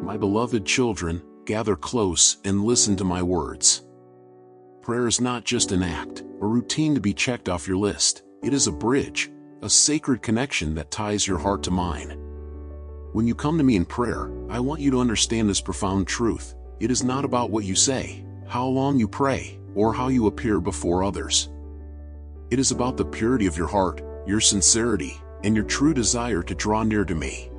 My beloved children, gather close and listen to my words. Prayer is not just an act, a routine to be checked off your list. It is a bridge, a sacred connection that ties your heart to mine. When you come to me in prayer, I want you to understand this profound truth. It is not about what you say, how long you pray, or how you appear before others. It is about the purity of your heart, your sincerity, and your true desire to draw near to me.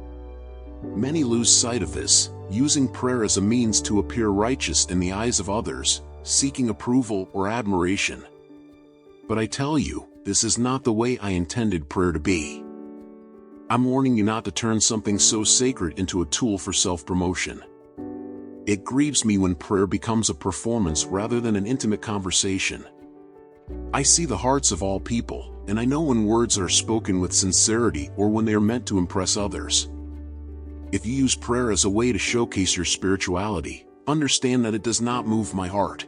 Many lose sight of this, using prayer as a means to appear righteous in the eyes of others, seeking approval or admiration. But I tell you, this is not the way I intended prayer to be. I'm warning you not to turn something so sacred into a tool for self-promotion. It grieves me when prayer becomes a performance rather than an intimate conversation. I see the hearts of all people, and I know when words are spoken with sincerity or when they are meant to impress others. If you use prayer as a way to showcase your spirituality, understand that it does not move my heart.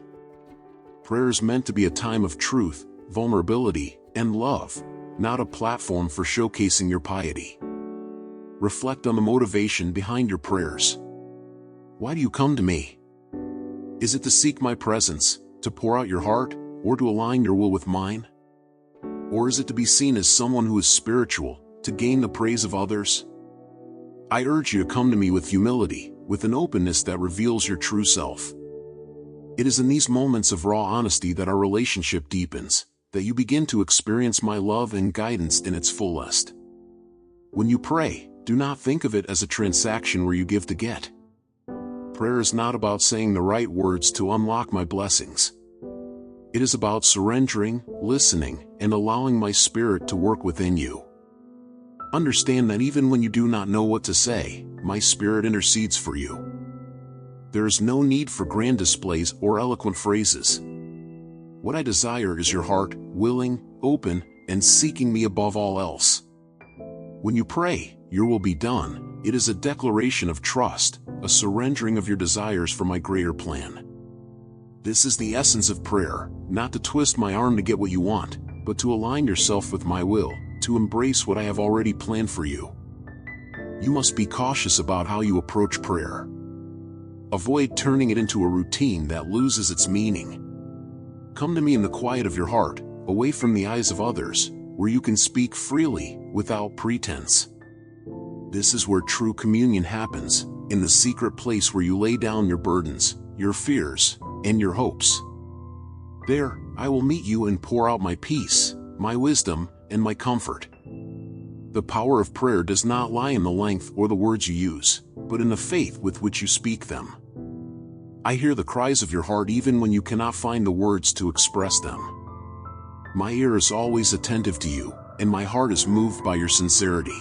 Prayer is meant to be a time of truth, vulnerability, and love, not a platform for showcasing your piety. Reflect on the motivation behind your prayers. Why do you come to me? Is it to seek my presence, to pour out your heart, or to align your will with mine? Or is it to be seen as someone who is spiritual, to gain the praise of others? I urge you to come to me with humility, with an openness that reveals your true self. It is in these moments of raw honesty that our relationship deepens, that you begin to experience my love and guidance in its fullest. When you pray, do not think of it as a transaction where you give to get. Prayer is not about saying the right words to unlock my blessings. It is about surrendering, listening, and allowing my spirit to work within you. Understand that even when you do not know what to say, my spirit intercedes for you. There is no need for grand displays or eloquent phrases. What I desire is your heart, willing, open, and seeking me above all else. When you pray, your will be done. It is a declaration of trust, a surrendering of your desires for my greater plan. This is the essence of prayer, not to twist my arm to get what you want, but to align yourself with my will, to embrace what I have already planned for you. You must be cautious about how you approach prayer. Avoid turning it into a routine that loses its meaning. Come to me in the quiet of your heart, away from the eyes of others, where you can speak freely, without pretense. This is where true communion happens, in the secret place where you lay down your burdens, your fears, and your hopes. There, I will meet you and pour out my peace, my wisdom, and my comfort. The power of prayer does not lie in the length or the words you use, but in the faith with which you speak them. I hear the cries of your heart even when you cannot find the words to express them. My ear is always attentive to you, and my heart is moved by your sincerity.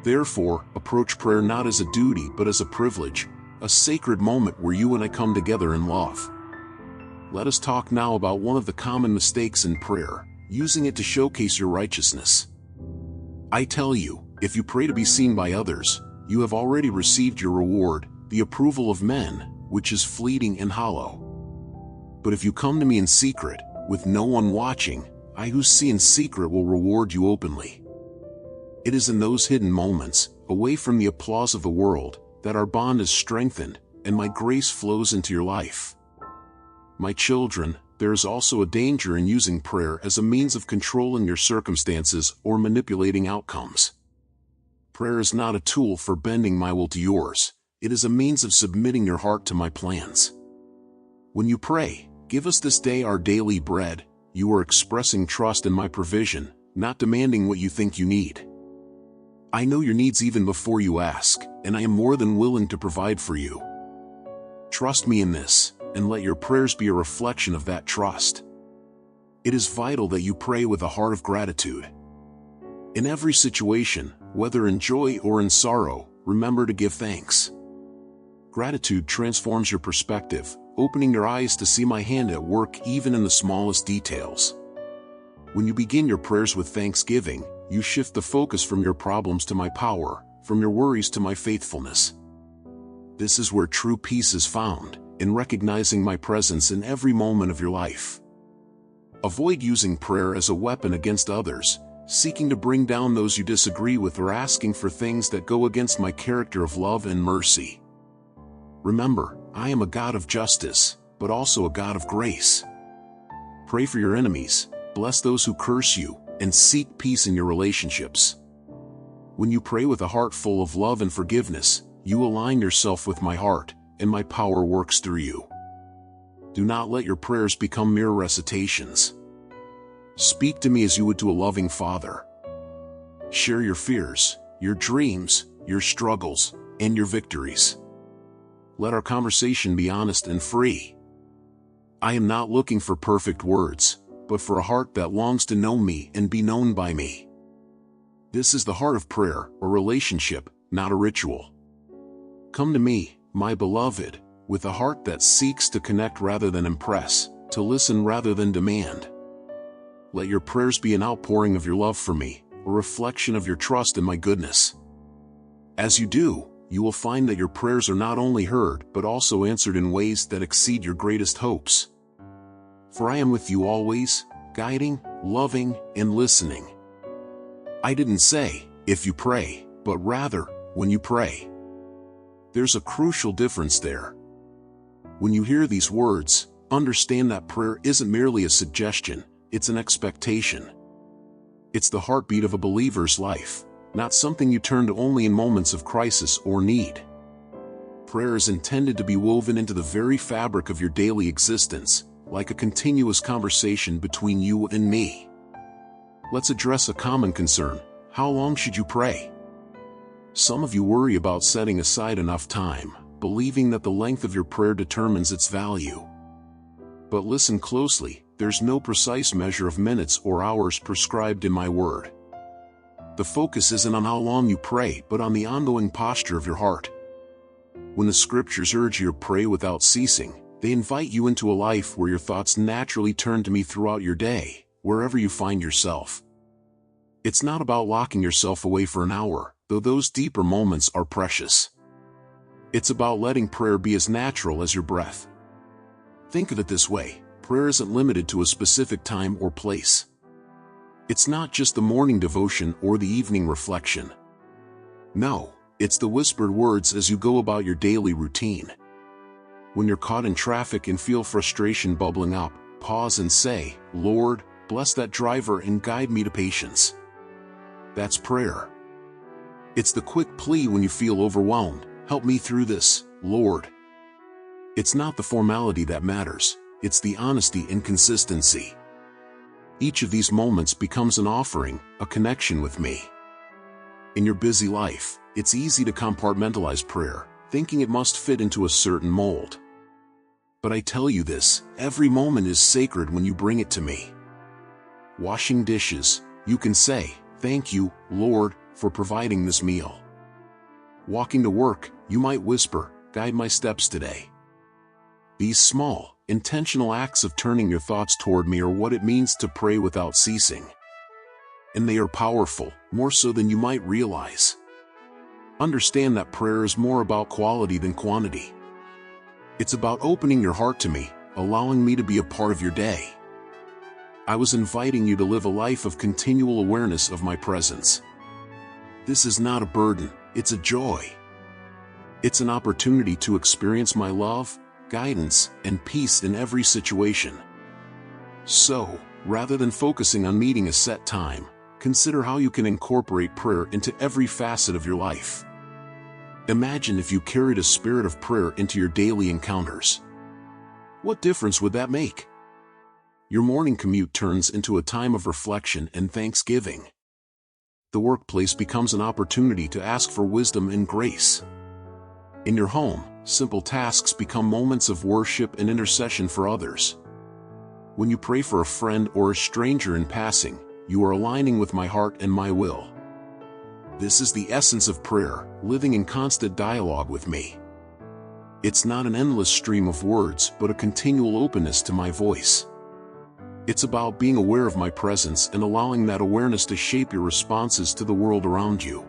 Therefore, approach prayer not as a duty but as a privilege, a sacred moment where you and I come together in love. Let us talk now about one of the common mistakes in prayer, using it to showcase your righteousness. I tell you, if you pray to be seen by others, you have already received your reward, the approval of men, which is fleeting and hollow. But if you come to me in secret, with no one watching, I who see in secret will reward you openly. It is in those hidden moments, away from the applause of the world, that our bond is strengthened, and my grace flows into your life. My children, there is also a danger in using prayer as a means of controlling your circumstances or manipulating outcomes. Prayer is not a tool for bending my will to yours. It is a means of submitting your heart to my plans. When you pray, "Give us this day our daily bread," you are expressing trust in my provision, not demanding what you think you need. I know your needs even before you ask, and I am more than willing to provide for you. Trust me in this, and let your prayers be a reflection of that trust. It is vital that you pray with a heart of gratitude. In every situation, whether in joy or in sorrow, remember to give thanks. Gratitude transforms your perspective, opening your eyes to see my hand at work even in the smallest details. When you begin your prayers with thanksgiving, you shift the focus from your problems to my power, from your worries to my faithfulness. This is where true peace is found, in recognizing my presence in every moment of your life. Avoid using prayer as a weapon against others, seeking to bring down those you disagree with or asking for things that go against my character of love and mercy. Remember, I am a God of justice, but also a God of grace. Pray for your enemies, bless those who curse you, and seek peace in your relationships. When you pray with a heart full of love and forgiveness, you align yourself with my heart, and my power works through you. Do not let your prayers become mere recitations. Speak to me as you would to a loving father. Share your fears, your dreams, your struggles, and your victories. Let our conversation be honest and free. I am not looking for perfect words, but for a heart that longs to know me and be known by me. This is the heart of prayer, a relationship, not a ritual. Come to me, my beloved, with a heart that seeks to connect rather than impress, to listen rather than demand. Let your prayers be an outpouring of your love for me, a reflection of your trust in my goodness. As you do, you will find that your prayers are not only heard but also answered in ways that exceed your greatest hopes. For I am with you always, guiding, loving, and listening. I didn't say, if you pray, but rather, when you pray. There's a crucial difference there. When you hear these words, understand that prayer isn't merely a suggestion, it's an expectation. It's the heartbeat of a believer's life, not something you turn to only in moments of crisis or need. Prayer is intended to be woven into the very fabric of your daily existence, like a continuous conversation between you and me. Let's address a common concern: how long should you pray? Some of you worry about setting aside enough time, believing that the length of your prayer determines its value. But listen closely, there's no precise measure of minutes or hours prescribed in my word. The focus isn't on how long you pray, but on the ongoing posture of your heart. When the scriptures urge you to pray without ceasing, they invite you into a life where your thoughts naturally turn to me throughout your day, wherever you find yourself. It's not about locking yourself away for an hour, though those deeper moments are precious. It's about letting prayer be as natural as your breath. Think of it this way: prayer isn't limited to a specific time or place. It's not just the morning devotion or the evening reflection. No, it's the whispered words as you go about your daily routine. When you're caught in traffic and feel frustration bubbling up, pause and say, "Lord, bless that driver and guide me to patience." That's prayer. It's the quick plea when you feel overwhelmed: "Help me through this, Lord." It's not the formality that matters, it's the honesty and consistency. Each of these moments becomes an offering, a connection with me. In your busy life, it's easy to compartmentalize prayer, thinking it must fit into a certain mold. But I tell you this, every moment is sacred when you bring it to me. Washing dishes, you can say, "Thank you, Lord, for providing this meal." Walking to work, you might whisper, "Guide my steps today." These small, intentional acts of turning your thoughts toward me are what it means to pray without ceasing. And they are powerful, more so than you might realize. Understand that prayer is more about quality than quantity. It's about opening your heart to me, allowing me to be a part of your day. I was inviting you to live a life of continual awareness of my presence. This is not a burden, it's a joy. It's an opportunity to experience my love, guidance, and peace in every situation. So, rather than focusing on meeting a set time, consider how you can incorporate prayer into every facet of your life. Imagine if you carried a spirit of prayer into your daily encounters. What difference would that make? Your morning commute turns into a time of reflection and thanksgiving. The workplace becomes an opportunity to ask for wisdom and grace. In your home, simple tasks become moments of worship and intercession for others. When you pray for a friend or a stranger in passing, you are aligning with my heart and my will. This is the essence of prayer, living in constant dialogue with me. It's not an endless stream of words, but a continual openness to my voice. It's about being aware of my presence and allowing that awareness to shape your responses to the world around you.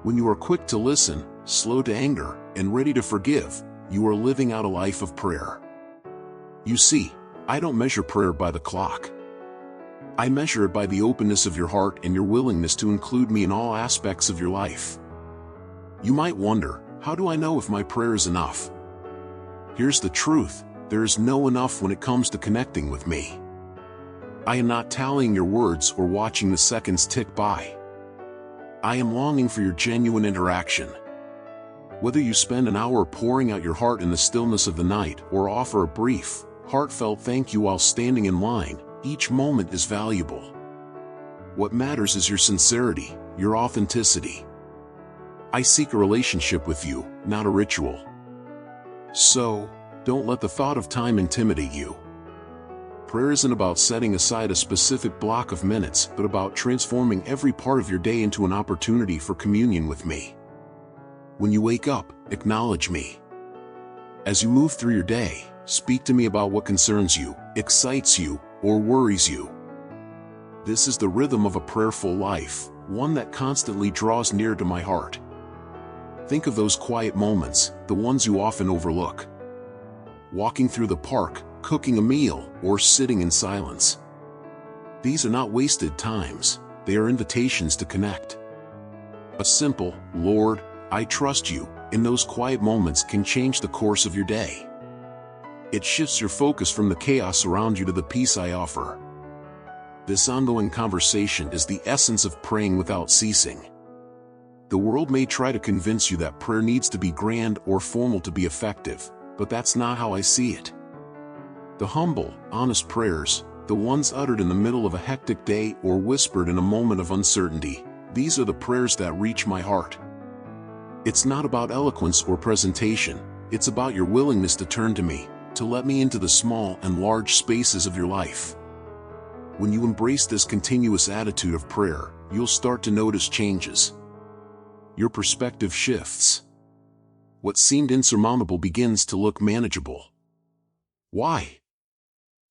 When you are quick to listen, slow to anger, and ready to forgive, you are living out a life of prayer. You see, I don't measure prayer by the clock. I measure it by the openness of your heart and your willingness to include me in all aspects of your life. You might wonder, How do I know if my prayer is enough? Here's the truth: there is no enough when it comes to connecting with me. I am not tallying your words or watching the seconds tick by. I am longing for your genuine interaction. Whether you spend an hour pouring out your heart in the stillness of the night or offer a brief, heartfelt thank you while standing in line, each moment is valuable. What matters is your sincerity, your authenticity. I seek a relationship with you, not a ritual. So, don't let the thought of time intimidate you. Prayer isn't about setting aside a specific block of minutes, but about transforming every part of your day into an opportunity for communion with me. When you wake up, acknowledge me. As you move through your day, speak to me about what concerns you, excites you, or worries you. This is the rhythm of a prayerful life, one that constantly draws near to my heart. Think of those quiet moments, the ones you often overlook. Walking through the park, cooking a meal, or sitting in silence. These are not wasted times, they are invitations to connect. A simple, "Lord, I trust you," in those quiet moments can change the course of your day. It shifts your focus from the chaos around you to the peace I offer. This ongoing conversation is the essence of praying without ceasing. The world may try to convince you that prayer needs to be grand or formal to be effective, but that's not how I see it. The humble, honest prayers, the ones uttered in the middle of a hectic day or whispered in a moment of uncertainty, these are the prayers that reach my heart. It's not about eloquence or presentation, it's about your willingness to turn to me, to let me into the small and large spaces of your life. When you embrace this continuous attitude of prayer, you'll start to notice changes. Your perspective shifts. What seemed insurmountable begins to look manageable. Why?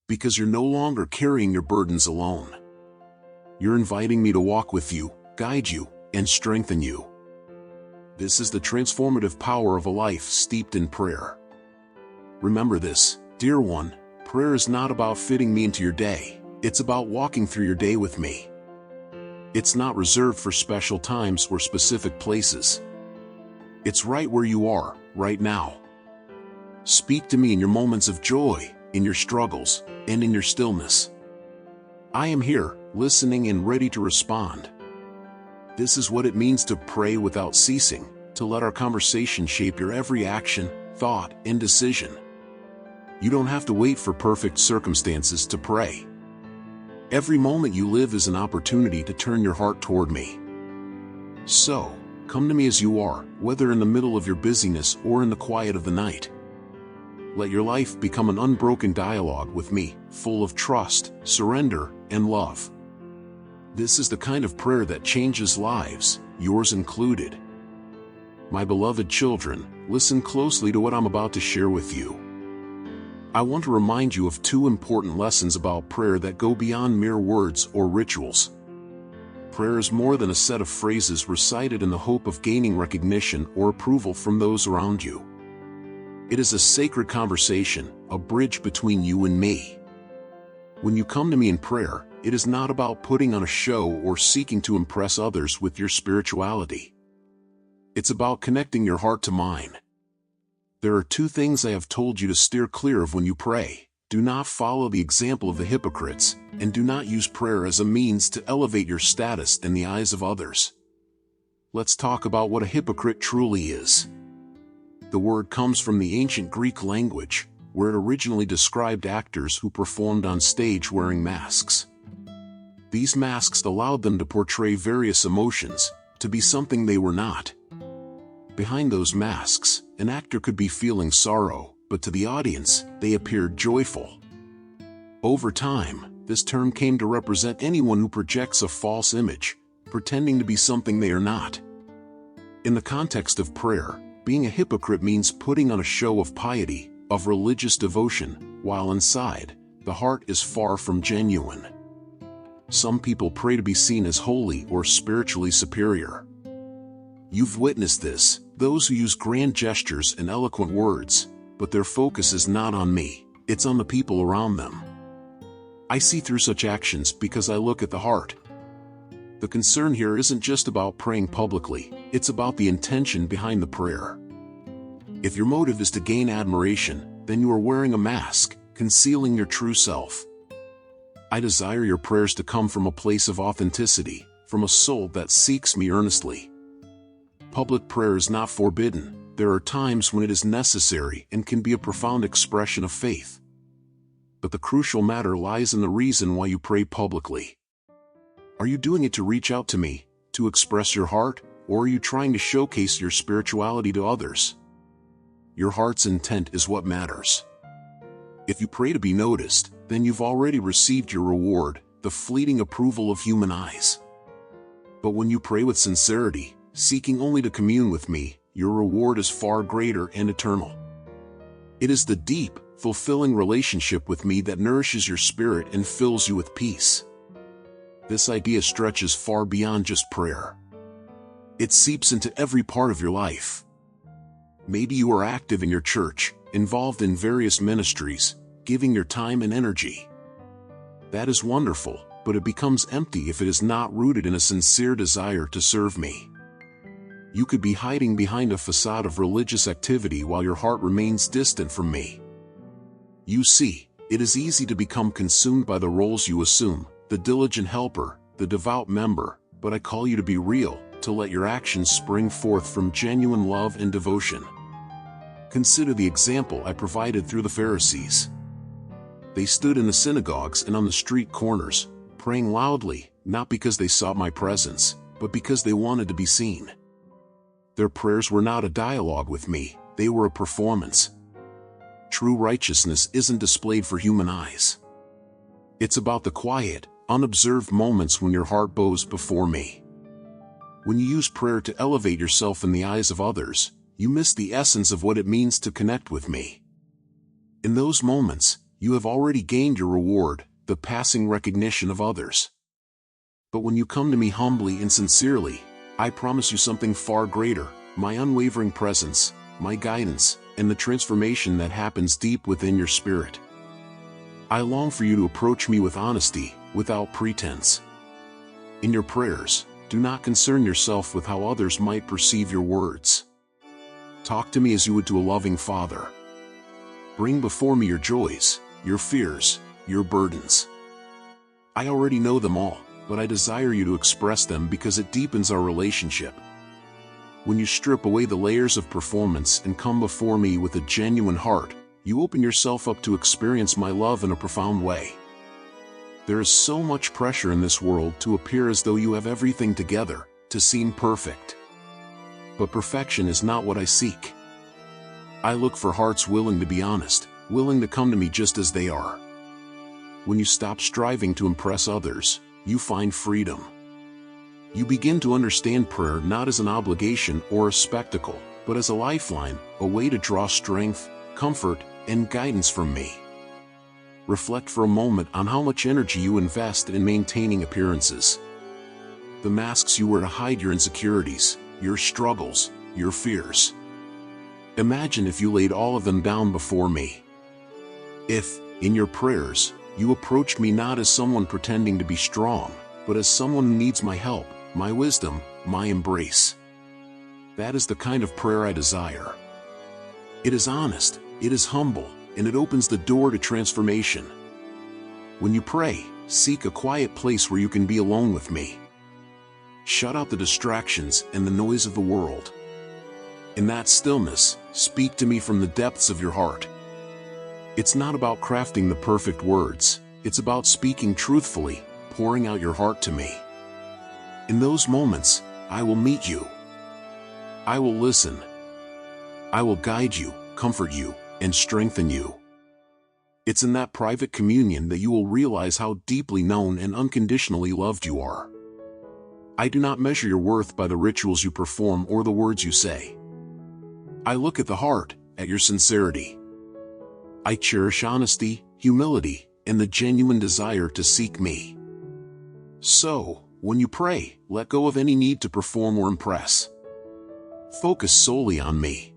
Because you're no longer carrying your burdens alone. You're inviting me to walk with you, guide you, and strengthen you. This is the transformative power of a life steeped in prayer. Remember this, dear one, prayer is not about fitting me into your day, it's about walking through your day with me. It's not reserved for special times or specific places. It's right where you are, right now. Speak to me in your moments of joy, in your struggles, and in your stillness. I am here, listening and ready to respond. This is what it means to pray without ceasing, to let our conversation shape your every action, thought, and decision. You don't have to wait for perfect circumstances to pray. Every moment you live is an opportunity to turn your heart toward me. So, come to me as you are, whether in the middle of your busyness or in the quiet of the night. Let your life become an unbroken dialogue with me, full of trust, surrender, and love. This is the kind of prayer that changes lives, yours included. My beloved children, listen closely to what I'm about to share with you. I want to remind you of two important lessons about prayer that go beyond mere words or rituals. Prayer is more than a set of phrases recited in the hope of gaining recognition or approval from those around you. It is a sacred conversation, a bridge between you and me. When you come to me in prayer, it is not about putting on a show or seeking to impress others with your spirituality. It's about connecting your heart to mine. There are two things I have told you to steer clear of when you pray. Do not follow the example of the hypocrites, and do not use prayer as a means to elevate your status in the eyes of others. Let's talk about what a hypocrite truly is. The word comes from the ancient Greek language, where it originally described actors who performed on stage wearing masks. These masks allowed them to portray various emotions, to be something they were not. Behind those masks, an actor could be feeling sorrow, but to the audience, they appeared joyful. Over time, this term came to represent anyone who projects a false image, pretending to be something they are not. In the context of prayer, being a hypocrite means putting on a show of piety, of religious devotion, while inside, the heart is far from genuine. Some people pray to be seen as holy or spiritually superior. You've witnessed this, those who use grand gestures and eloquent words, but their focus is not on me, it's on the people around them. I see through such actions because I look at the heart. The concern here isn't just about praying publicly, it's about the intention behind the prayer. If your motive is to gain admiration, then you are wearing a mask, concealing your true self. I desire your prayers to come from a place of authenticity, from a soul that seeks me earnestly. Public prayer is not forbidden. There are times when it is necessary and can be a profound expression of faith. But the crucial matter lies in the reason why you pray publicly. Are you doing it to reach out to me, to express your heart, or are you trying to showcase your spirituality to others? Your heart's intent is what matters. If you pray to be noticed, then you've already received your reward, the fleeting approval of human eyes. But when you pray with sincerity, seeking only to commune with me, your reward is far greater and eternal. It is the deep, fulfilling relationship with me that nourishes your spirit and fills you with peace. This idea stretches far beyond just prayer. It seeps into every part of your life. Maybe you are active in your church, involved in various ministries, giving your time and energy. That is wonderful, but it becomes empty if it is not rooted in a sincere desire to serve me. You could be hiding behind a facade of religious activity while your heart remains distant from me. You see, it is easy to become consumed by the roles you assume, the diligent helper, the devout member, but I call you to be real, to let your actions spring forth from genuine love and devotion. Consider the example I provided through the Pharisees. They stood in the synagogues and on the street corners, praying loudly, not because they sought my presence, but because they wanted to be seen. Their prayers were not a dialogue with me, they were a performance. True righteousness isn't displayed for human eyes. It's about the quiet, unobserved moments when your heart bows before me. When you use prayer to elevate yourself in the eyes of others, you miss the essence of what it means to connect with me. In those moments, you have already gained your reward, the passing recognition of others. But when you come to me humbly and sincerely, I promise you something far greater, my unwavering presence, my guidance, and the transformation that happens deep within your spirit. I long for you to approach me with honesty, without pretense. In your prayers, do not concern yourself with how others might perceive your words. Talk to me as you would to a loving father. Bring before me your joys, your fears, your burdens. I already know them all, but I desire you to express them because it deepens our relationship. When you strip away the layers of performance and come before me with a genuine heart, you open yourself up to experience my love in a profound way. There is so much pressure in this world to appear as though you have everything together, to seem perfect. But perfection is not what I seek. I look for hearts willing to be honest, willing to come to me just as they are. When you stop striving to impress others, you find freedom. You begin to understand prayer not as an obligation or a spectacle, but as a lifeline, a way to draw strength, comfort, and guidance from me. Reflect for a moment on how much energy you invest in maintaining appearances. The masks you wear to hide your insecurities, your struggles, your fears. Imagine if you laid all of them down before me. If, in your prayers, you approach me not as someone pretending to be strong, but as someone who needs my help, my wisdom, my embrace. That is the kind of prayer I desire. It is honest, it is humble, and it opens the door to transformation. When you pray, seek a quiet place where you can be alone with me. Shut out the distractions and the noise of the world. In that stillness, speak to me from the depths of your heart. It's not about crafting the perfect words, it's about speaking truthfully, pouring out your heart to me. In those moments, I will meet you. I will listen. I will guide you, comfort you, and strengthen you. It's in that private communion that you will realize how deeply known and unconditionally loved you are. I do not measure your worth by the rituals you perform or the words you say. I look at the heart, at your sincerity. I cherish honesty, humility, and the genuine desire to seek me. So, when you pray, let go of any need to perform or impress. Focus solely on me.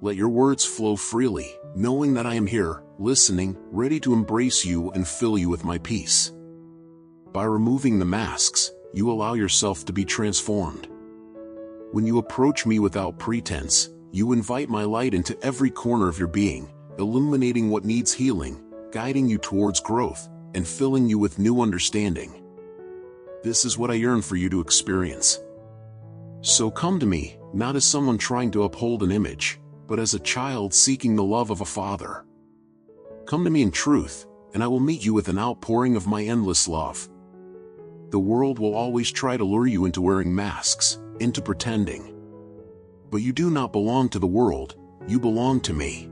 Let your words flow freely, knowing that I am here, listening, ready to embrace you and fill you with my peace. By removing the masks, you allow yourself to be transformed. When you approach me without pretense, You invite my light into every corner of your being, illuminating what needs healing, guiding you towards growth, and filling you with new understanding. This is what I yearn for you to experience. So come to me, not as someone trying to uphold an image, but as a child seeking the love of a father. Come to me in truth, and I will meet you with an outpouring of my endless love. The world will always try to lure you into wearing masks, into pretending. But you do not belong to the world, you belong to me.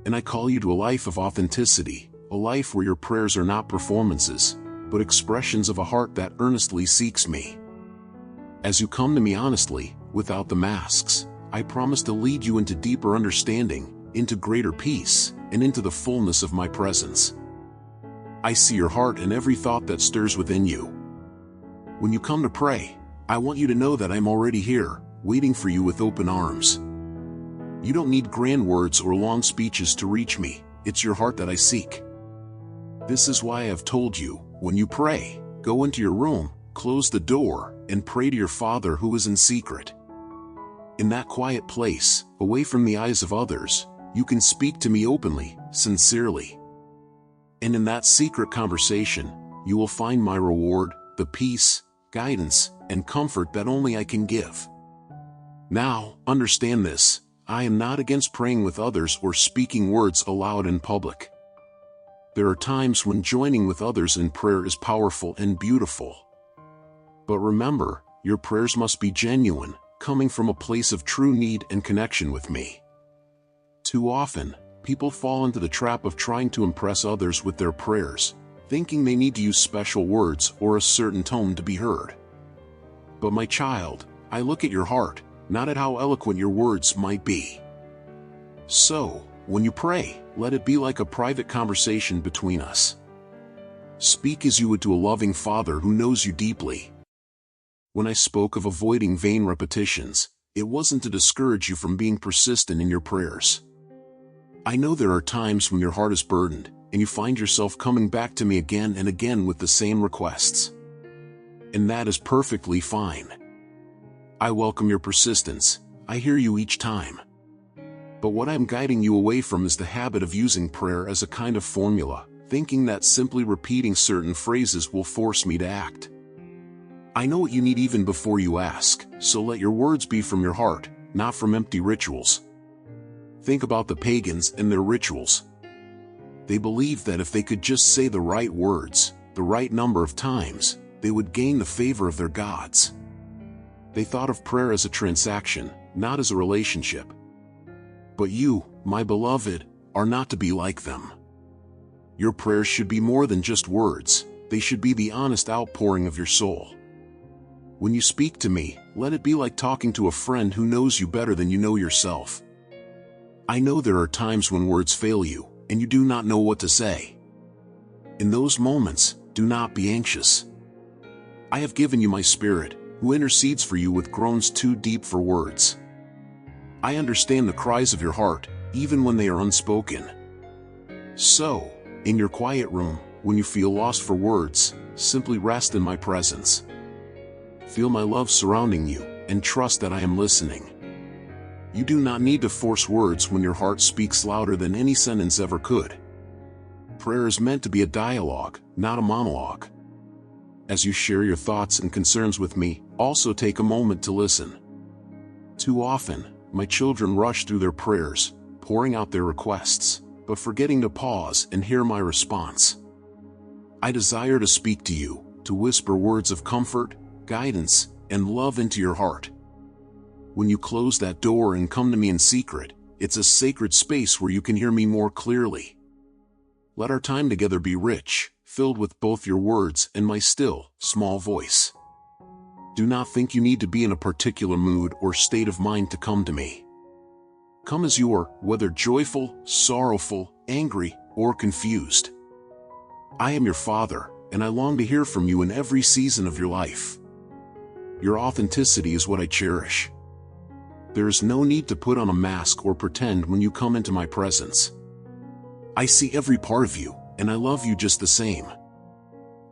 And I call you to a life of authenticity, a life where your prayers are not performances, but expressions of a heart that earnestly seeks me. As you come to me honestly, without the masks, I promise to lead you into deeper understanding, into greater peace, and into the fullness of my presence. I see your heart and every thought that stirs within you. When you come to pray, I want you to know that I'm already here, waiting for you with open arms. You don't need grand words or long speeches to reach me, it's your heart that I seek. This is why I have told you, when you pray, go into your room, close the door, and pray to your Father who is in secret. In that quiet place, away from the eyes of others, you can speak to me openly, sincerely. And in that secret conversation, you will find my reward, the peace, guidance, and comfort that only I can give. Now, understand this, I am not against praying with others or speaking words aloud in public. There are times when joining with others in prayer is powerful and beautiful. But remember, your prayers must be genuine, coming from a place of true need and connection with me. Too often, people fall into the trap of trying to impress others with their prayers, thinking they need to use special words or a certain tone to be heard. But my child, I look at your heart, not at how eloquent your words might be. So, when you pray, let it be like a private conversation between us. Speak as you would to a loving Father who knows you deeply. When I spoke of avoiding vain repetitions, it wasn't to discourage you from being persistent in your prayers. I know there are times when your heart is burdened, and you find yourself coming back to me again and again with the same requests. And that is perfectly fine. I welcome your persistence, I hear you each time. But what I'm guiding you away from is the habit of using prayer as a kind of formula, thinking that simply repeating certain phrases will force me to act. I know what you need even before you ask, so let your words be from your heart, not from empty rituals. Think about the pagans and their rituals. They believed that if they could just say the right words, the right number of times, they would gain the favor of their gods. They thought of prayer as a transaction, not as a relationship. But you, my beloved, are not to be like them. Your prayers should be more than just words, they should be the honest outpouring of your soul. When you speak to me, let it be like talking to a friend who knows you better than you know yourself. I know there are times when words fail you, and you do not know what to say. In those moments, do not be anxious. I have given you my Spirit, who intercedes for you with groans too deep for words. I understand the cries of your heart, even when they are unspoken. So, in your quiet room, when you feel lost for words, simply rest in my presence. Feel my love surrounding you, and trust that I am listening. You do not need to force words when your heart speaks louder than any sentence ever could. Prayer is meant to be a dialogue, not a monologue. As you share your thoughts and concerns with me, also take a moment to listen. Too often, my children rush through their prayers, pouring out their requests, but forgetting to pause and hear my response. I desire to speak to you, to whisper words of comfort, guidance, and love into your heart. When you close that door and come to me in secret, it's a sacred space where you can hear me more clearly. Let our time together be rich, filled with both your words and my still, small voice. Do not think you need to be in a particular mood or state of mind to come to me. Come as you are, whether joyful, sorrowful, angry, or confused. I am your Father, and I long to hear from you in every season of your life. Your authenticity is what I cherish. There is no need to put on a mask or pretend when you come into my presence. I see every part of you, and I love you just the same.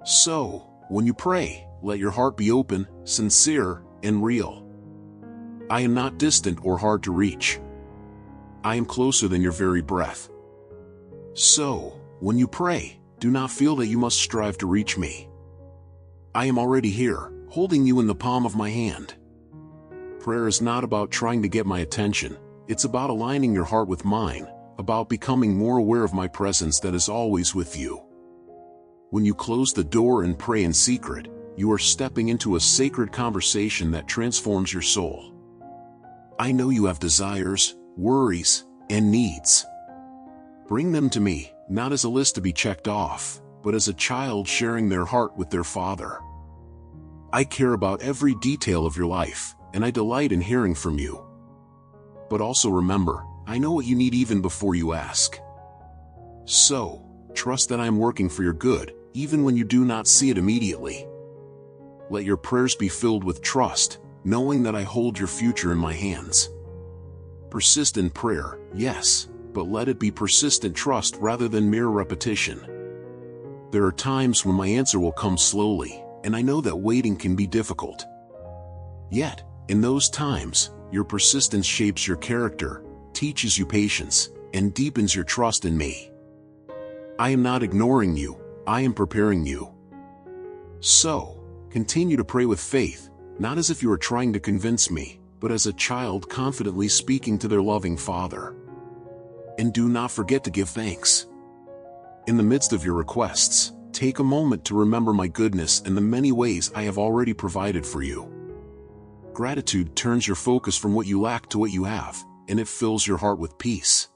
So, when you pray, let your heart be open, sincere, and real. I am not distant or hard to reach. I am closer than your very breath. So, when you pray, do not feel that you must strive to reach me. I am already here, holding you in the palm of my hand. Prayer is not about trying to get my attention, it's about aligning your heart with mine, about becoming more aware of my presence that is always with you. When you close the door and pray in secret, you are stepping into a sacred conversation that transforms your soul. I know you have desires, worries, and needs. Bring them to me, not as a list to be checked off, but as a child sharing their heart with their father. I care about every detail of your life, and I delight in hearing from you. But also remember, I know what you need even before you ask. So, trust that I am working for your good, even when you do not see it immediately. Let your prayers be filled with trust, knowing that I hold your future in my hands. Persist in prayer, yes, but let it be persistent trust rather than mere repetition. There are times when my answer will come slowly, and I know that waiting can be difficult. Yet, in those times, your persistence shapes your character, teaches you patience, and deepens your trust in me. I am not ignoring you, I am preparing you. So, continue to pray with faith, not as if you are trying to convince me, but as a child confidently speaking to their loving Father. And do not forget to give thanks. In the midst of your requests, take a moment to remember my goodness and the many ways I have already provided for you. Gratitude turns your focus from what you lack to what you have, and it fills your heart with peace.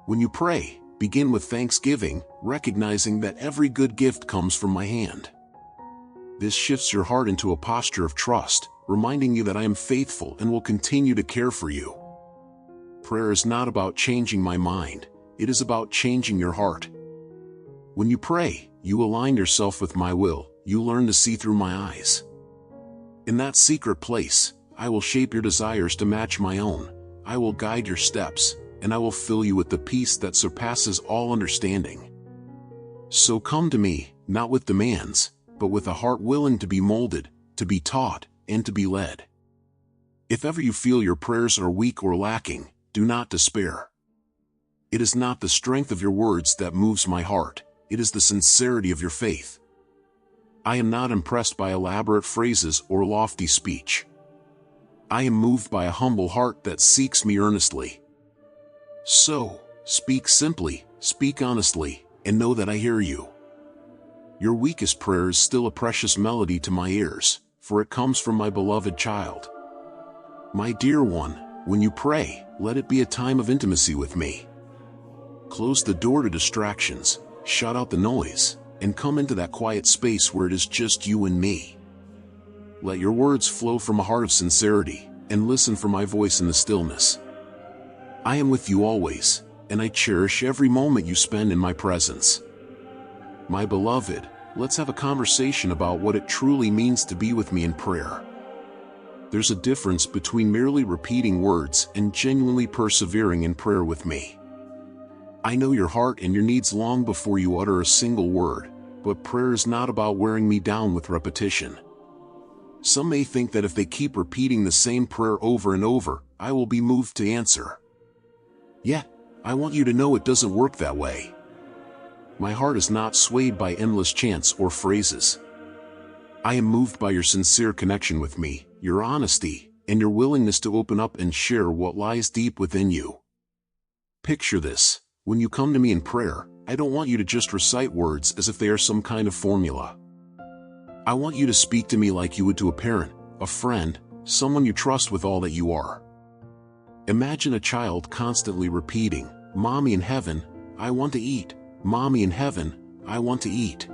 When you pray, begin with thanksgiving, recognizing that every good gift comes from my hand. This shifts your heart into a posture of trust, reminding you that I am faithful and will continue to care for you. Prayer is not about changing my mind, it is about changing your heart. When you pray, you align yourself with my will, you learn to see through my eyes. In that secret place, I will shape your desires to match my own, I will guide your steps, and I will fill you with the peace that surpasses all understanding. So come to me, not with demands, but with a heart willing to be molded, to be taught, and to be led. If ever you feel your prayers are weak or lacking, do not despair. It is not the strength of your words that moves my heart, it is the sincerity of your faith. I am not impressed by elaborate phrases or lofty speech. I am moved by a humble heart that seeks me earnestly. So, speak simply, speak honestly, and know that I hear you. Your weakest prayer is still a precious melody to my ears, for it comes from my beloved child. My dear one, when you pray, let it be a time of intimacy with me. Close the door to distractions, shut out the noise, and come into that quiet space where it is just you and me. Let your words flow from a heart of sincerity, and listen for my voice in the stillness. I am with you always, and I cherish every moment you spend in my presence. My beloved, let's have a conversation about what it truly means to be with me in prayer. There's a difference between merely repeating words and genuinely persevering in prayer with me. I know your heart and your needs long before you utter a single word, but prayer is not about wearing me down with repetition. Some may think that if they keep repeating the same prayer over and over, I will be moved to answer. Yet, I want you to know it doesn't work that way. My heart is not swayed by endless chants or phrases. I am moved by your sincere connection with me, your honesty, and your willingness to open up and share what lies deep within you. Picture this. When you come to me in prayer, I don't want you to just recite words as if they are some kind of formula. I want you to speak to me like you would to a parent, a friend, someone you trust with all that you are. Imagine a child constantly repeating, "Mommy in heaven, I want to eat. Mommy in heaven, I want to eat."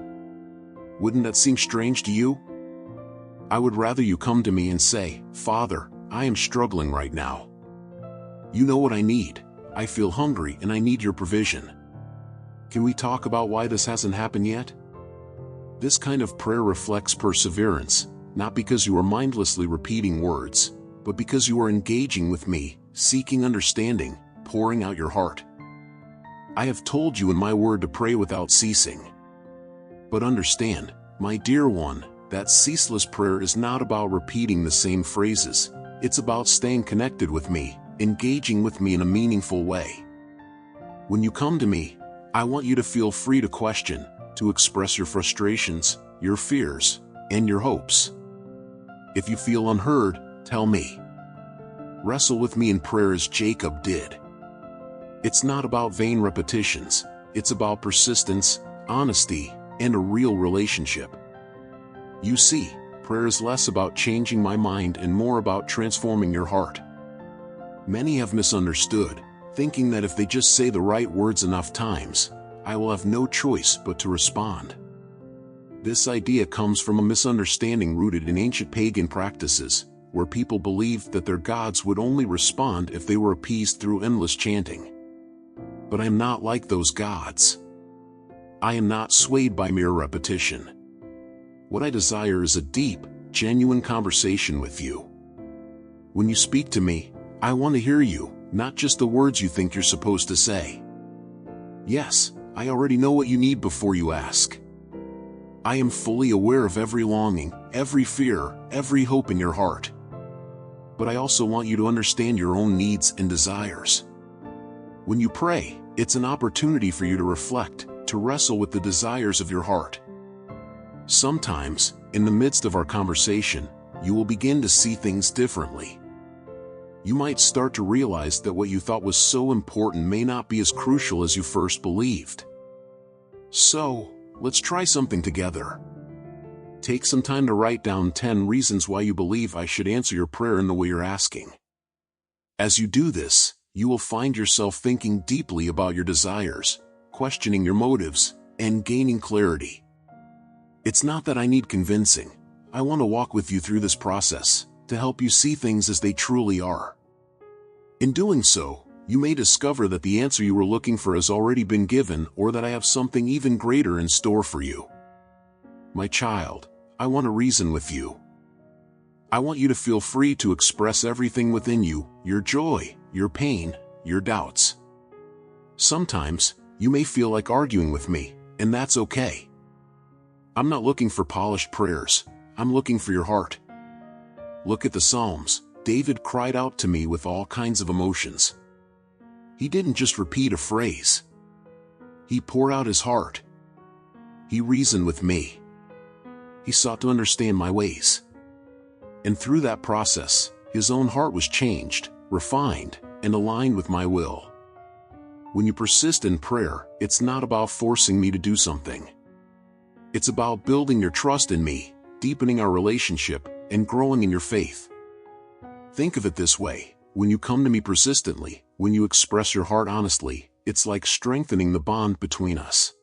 Wouldn't that seem strange to you? I would rather you come to me and say, "Father, I am struggling right now. You know what I need. I feel hungry and I need your provision. Can we talk about why this hasn't happened yet?" This kind of prayer reflects perseverance, not because you are mindlessly repeating words, but because you are engaging with me, seeking understanding, pouring out your heart. I have told you in my word to pray without ceasing. But understand, my dear one, that ceaseless prayer is not about repeating the same phrases, It's about staying connected with me, engaging with me in a meaningful way. When you come to me, I want you to feel free to question, to express your frustrations, your fears, and your hopes. If you feel unheard, tell me. Wrestle with me in prayer as Jacob did. It's not about vain repetitions, it's about persistence, honesty, and a real relationship. You see, prayer is less about changing my mind and more about transforming your heart. Many have misunderstood, thinking that if they just say the right words enough times, I will have no choice but to respond. This idea comes from a misunderstanding rooted in ancient pagan practices, where people believed that their gods would only respond if they were appeased through endless chanting. But I am not like those gods. I am not swayed by mere repetition. What I desire is a deep, genuine conversation with you. When you speak to me, I want to hear you, not just the words you think you're supposed to say. Yes, I already know what you need before you ask. I am fully aware of every longing, every fear, every hope in your heart. But I also want you to understand your own needs and desires. When you pray, it's an opportunity for you to reflect, to wrestle with the desires of your heart. Sometimes, in the midst of our conversation, you will begin to see things differently. You might start to realize that what you thought was so important may not be as crucial as you first believed. So, let's try something together. Take some time to write down 10 reasons why you believe I should answer your prayer in the way you're asking. As you do this, you will find yourself thinking deeply about your desires, questioning your motives, and gaining clarity. It's not that I need convincing. I want to walk with you through this process, to help you see things as they truly are. In doing so, you may discover that the answer you were looking for has already been given, or that I have something even greater in store for you. My child, I want to reason with you. I want you to feel free to express everything within you, your joy, your pain, your doubts. Sometimes, you may feel like arguing with me, and that's okay. I'm not looking for polished prayers, I'm looking for your heart. Look at the Psalms. David cried out to me with all kinds of emotions. He didn't just repeat a phrase. He poured out his heart. He reasoned with me. He sought to understand my ways. And through that process, his own heart was changed, refined, and aligned with my will. When you persist in prayer, it's not about forcing me to do something. It's about building your trust in me, deepening our relationship, and growing in your faith. Think of it this way: when you come to me persistently, when you express your heart honestly, it's like strengthening the bond between us.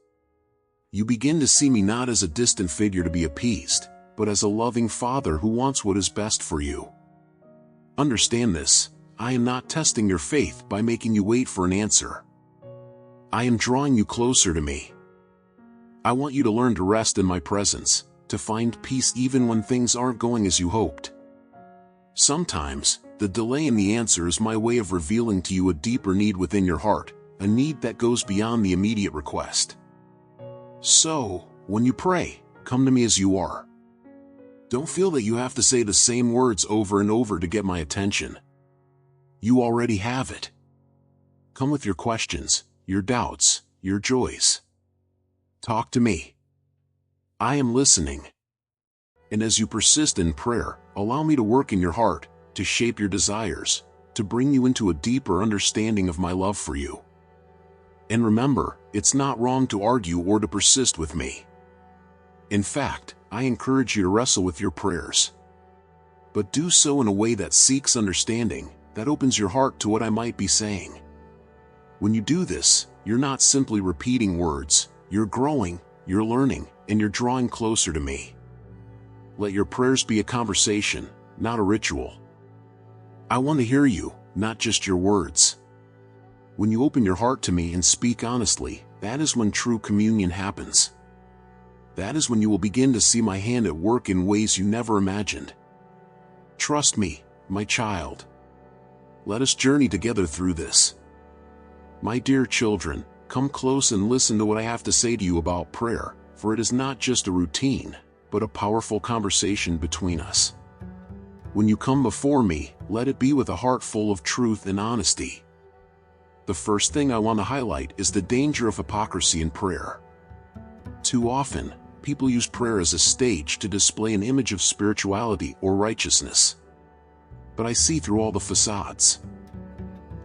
You begin to see me not as a distant figure to be appeased, but as a loving father who wants what is best for you. Understand this: I am not testing your faith by making you wait for an answer. I am drawing you closer to me. I want you to learn to rest in my presence, to find peace even when things aren't going as you hoped. Sometimes, the delay in the answer is my way of revealing to you a deeper need within your heart, a need that goes beyond the immediate request. So, when you pray, come to me as you are. Don't feel that you have to say the same words over and over to get my attention. You already have it. Come with your questions, your doubts, your joys. Talk to me. I am listening. And as you persist in prayer, allow me to work in your heart, to shape your desires, to bring you into a deeper understanding of my love for you. And remember, it's not wrong to argue or to persist with me. In fact, I encourage you to wrestle with your prayers. But do so in a way that seeks understanding, that opens your heart to what I might be saying. When you do this, you're not simply repeating words, you're growing, you're learning, and you're drawing closer to me. Let your prayers be a conversation, not a ritual. I want to hear you, not just your words. When you open your heart to me and speak honestly, that is when true communion happens. That is when you will begin to see my hand at work in ways you never imagined. Trust me, my child. Let us journey together through this. My dear children, come close and listen to what I have to say to you about prayer, for it is not just a routine, but a powerful conversation between us. When you come before me, let it be with a heart full of truth and honesty. The first thing I want to highlight is the danger of hypocrisy in prayer. Too often, people use prayer as a stage to display an image of spirituality or righteousness. But I see through all the facades.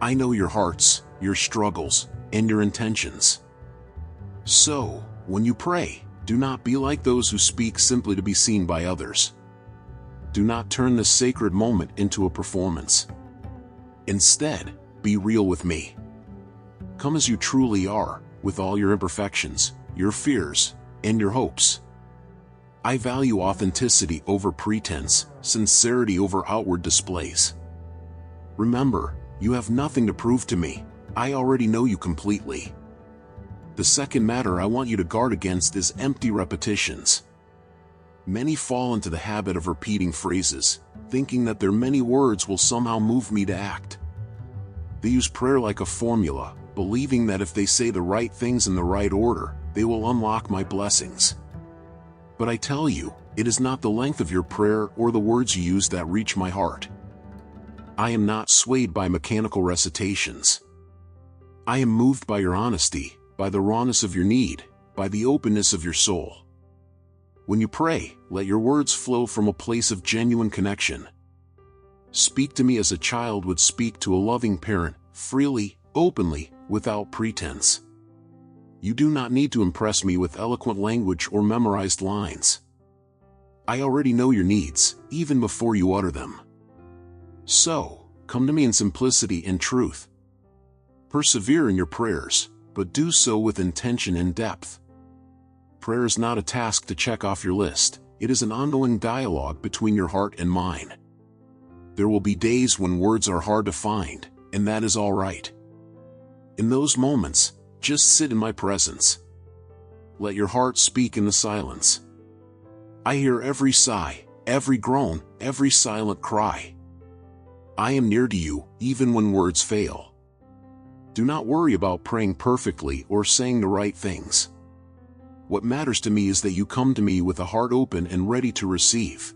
I know your hearts, your struggles, and your intentions. So, when you pray, do not be like those who speak simply to be seen by others. Do not turn this sacred moment into a performance. Instead, be real with me. Come as you truly are, with all your imperfections, your fears, and your hopes. I value authenticity over pretense, sincerity over outward displays. Remember, you have nothing to prove to me. I already know you completely. The second matter I want you to guard against is empty repetitions. Many fall into the habit of repeating phrases, thinking that their many words will somehow move me to act. They use prayer like a formula, believing that if they say the right things in the right order, they will unlock my blessings. But I tell you, it is not the length of your prayer or the words you use that reach my heart. I am not swayed by mechanical recitations. I am moved by your honesty, by the rawness of your need, by the openness of your soul. When you pray, let your words flow from a place of genuine connection. Speak to me as a child would speak to a loving parent, freely, openly, without pretense. You do not need to impress me with eloquent language or memorized lines. I already know your needs, even before you utter them. So, come to me in simplicity and truth. Persevere in your prayers, but do so with intention and depth. Prayer is not a task to check off your list, it is an ongoing dialogue between your heart and mine. There will be days when words are hard to find, and that is all right. In those moments, just sit in my presence. Let your heart speak in the silence. I hear every sigh, every groan, every silent cry. I am near to you, even when words fail. Do not worry about praying perfectly or saying the right things. What matters to me is that you come to me with a heart open and ready to receive.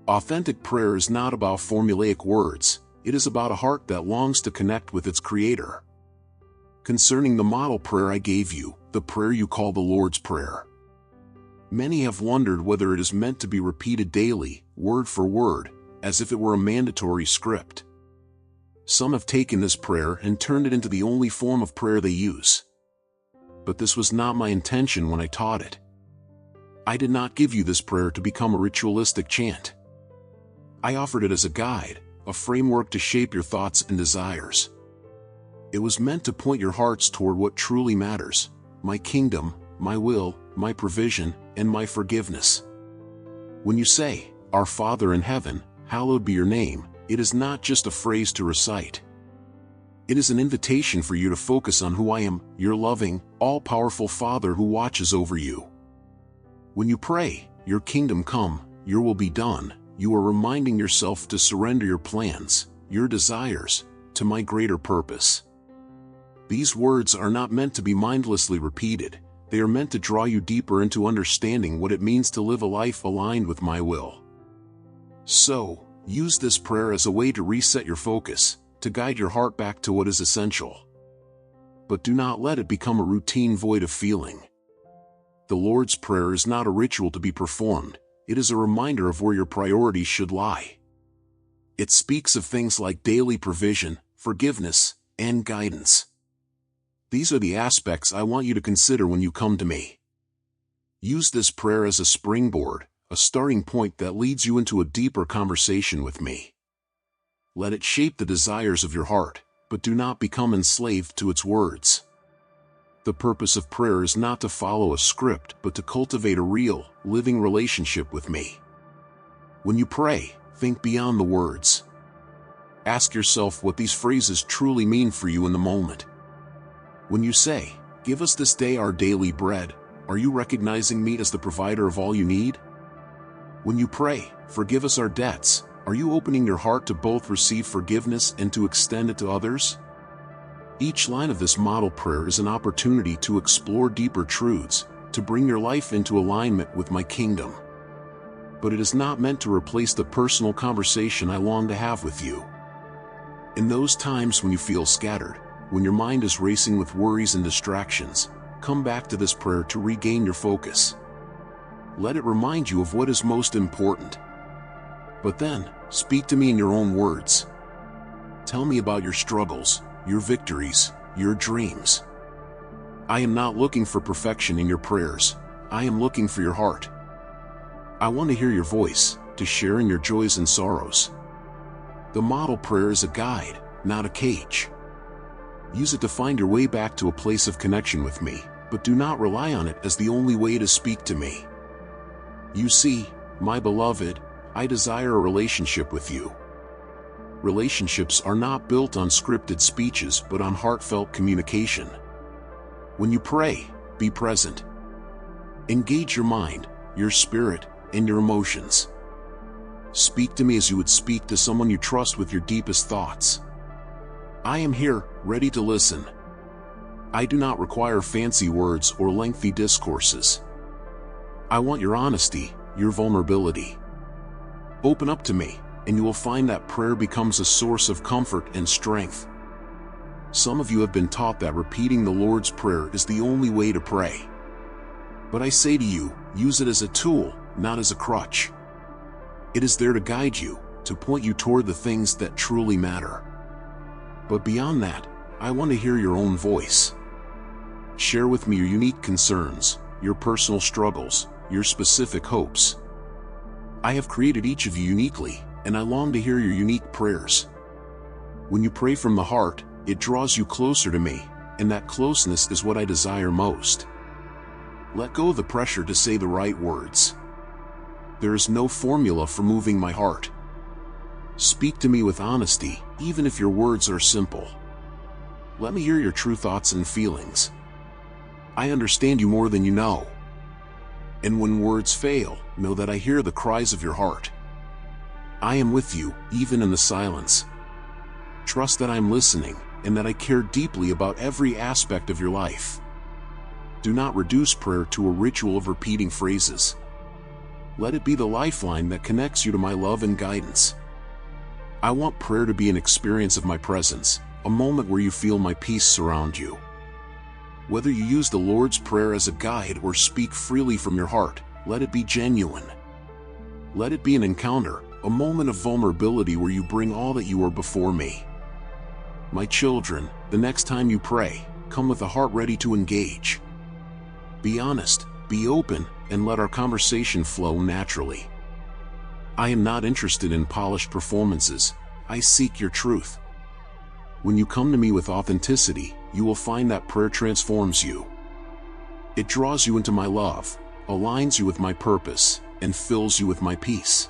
Authentic prayer is not about formulaic words, it is about a heart that longs to connect with its Creator. Concerning the model prayer I gave you, the prayer you call the Lord's Prayer. Many have wondered whether it is meant to be repeated daily, word for word, as if it were a mandatory script. Some have taken this prayer and turned it into the only form of prayer they use. But this was not my intention when I taught it. I did not give you this prayer to become a ritualistic chant. I offered it as a guide, a framework to shape your thoughts and desires. It was meant to point your hearts toward what truly matters, my kingdom, my will, my provision, and my forgiveness. When you say, "Our Father in heaven, hallowed be your name," it is not just a phrase to recite. It is an invitation for you to focus on who I am, your loving, all-powerful Father who watches over you. When you pray, "Your kingdom come, your will be done," you are reminding yourself to surrender your plans, your desires, to my greater purpose. These words are not meant to be mindlessly repeated, they are meant to draw you deeper into understanding what it means to live a life aligned with my will. So, use this prayer as a way to reset your focus, to guide your heart back to what is essential. But do not let it become a routine void of feeling. The Lord's Prayer is not a ritual to be performed, it is a reminder of where your priorities should lie. It speaks of things like daily provision, forgiveness, and guidance. These are the aspects I want you to consider when you come to me. Use this prayer as a springboard, a starting point that leads you into a deeper conversation with me. Let it shape the desires of your heart, but do not become enslaved to its words. The purpose of prayer is not to follow a script, but to cultivate a real, living relationship with me. When you pray, think beyond the words. Ask yourself what these phrases truly mean for you in the moment. When you say, "Give us this day our daily bread," are you recognizing me as the provider of all you need? When you pray, "Forgive us our debts," are you opening your heart to both receive forgiveness and to extend it to others? Each line of this model prayer is an opportunity to explore deeper truths, to bring your life into alignment with my kingdom. but it is not meant to replace the personal conversation I long to have with you. In those times when you feel scattered, when your mind is racing with worries and distractions, come back to this prayer to regain your focus. Let it remind you of what is most important. But then, speak to me in your own words. Tell me about your struggles, your victories, your dreams. I am not looking for perfection in your prayers. I am looking for your heart. I want to hear your voice, to share in your joys and sorrows. The model prayer is a guide, not a cage. Use it to find your way back to a place of connection with me, but do not rely on it as the only way to speak to me. You see, my beloved, I desire a relationship with you. Relationships are not built on scripted speeches but on heartfelt communication. When you pray, be present. Engage your mind, your spirit, and your emotions. Speak to me as you would speak to someone you trust with your deepest thoughts. I am here, ready to listen. I do not require fancy words or lengthy discourses. I want your honesty, your vulnerability. Open up to me, and you will find that prayer becomes a source of comfort and strength. Some of you have been taught that repeating the Lord's Prayer is the only way to pray. But I say to you, use it as a tool, not as a crutch. It is there to guide you, to point you toward the things that truly matter. But beyond that, I want to hear your own voice. Share with me your unique concerns, your personal struggles, your specific hopes. I have created each of you uniquely, and I long to hear your unique prayers. When you pray from the heart, it draws you closer to me, and that closeness is what I desire most. Let go of the pressure to say the right words. There is no formula for moving my heart. Speak to me with honesty, even if your words are simple. Let me hear your true thoughts and feelings. I understand you more than you know. And when words fail, know that I hear the cries of your heart. I am with you, even in the silence. Trust that I am listening, and that I care deeply about every aspect of your life. Do not reduce prayer to a ritual of repeating phrases. Let it be the lifeline that connects you to my love and guidance. I want prayer to be an experience of my presence, a moment where you feel my peace surround you. Whether you use the Lord's Prayer as a guide or speak freely from your heart, let it be genuine. Let it be an encounter, a moment of vulnerability where you bring all that you are before me. My children, the next time you pray, come with a heart ready to engage. Be honest, be open, and let our conversation flow naturally. I am not interested in polished performances. I seek your truth. When you come to me with authenticity, you will find that prayer transforms you. It draws you into my love, aligns you with my purpose, and fills you with my peace.